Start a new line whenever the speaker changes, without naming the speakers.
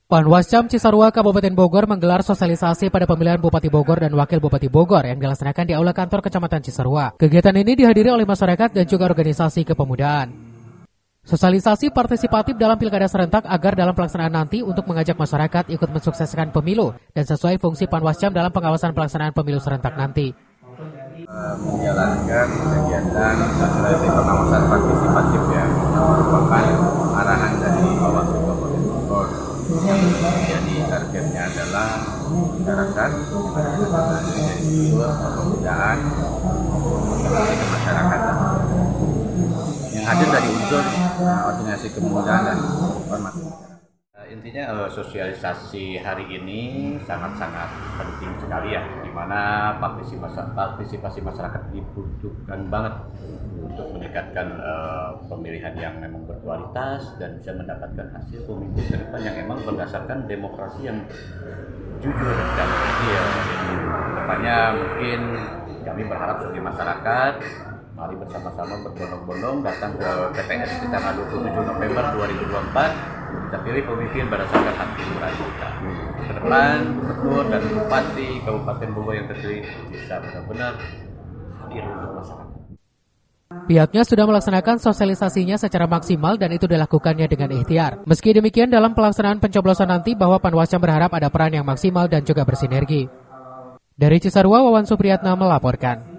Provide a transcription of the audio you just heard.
Panwascam Cisarua Kabupaten Bogor menggelar sosialisasi pada pemilihan Bupati Bogor dan Wakil Bupati Bogor yang dilaksanakan di Aula Kantor Kecamatan Cisarua. Kegiatan ini dihadiri oleh masyarakat dan juga organisasi kepemudaan. Sosialisasi partisipatif dalam pilkada serentak agar dalam pelaksanaan nanti untuk mengajak masyarakat ikut mensukseskan pemilu dan sesuai fungsi Panwascam dalam pengawasan pelaksanaan pemilu serentak nanti.
Menjalankan kegiatan sosialisasi pengawasan partisipatif yang merupakan arahan dari Bawaslu Kabupaten Bogor. Jadi targetnya adalah masyarakat dari kepemudaan organisasi kemasyarakatan yang hadir dari unsur organisasi kepemudaan dan ormas. Intinya sosialisasi hari ini sangat-sangat penting sekali ya, di mana partisipasi masyarakat dibutuhkan banget untuk meningkatkan pemilihan yang memang berkualitas dan bisa mendapatkan hasil pemimpin ke depan yang memang berdasarkan demokrasi yang jujur dan adil. Depannya mungkin kami berharap sebagai masyarakat, mari bersama-sama berbondong-bondong datang ke TPS di tanggal 27 November 2024. Kita pilih pemimpin berdasarkan hati nurani kita. Ke depan, gubernur dan bupati Kabupaten Bogor yang terpilih bisa benar-benar hadir untuk masyarakat.
Pihaknya sudah melaksanakan sosialisasinya secara maksimal dan itu dilakukannya dengan ikhtiar. Meski demikian, dalam pelaksanaan pencoblosan nanti bahwa Panwascam berharap ada peran yang maksimal dan juga bersinergi. Dari Cisarua, Wawan Supriyatna melaporkan.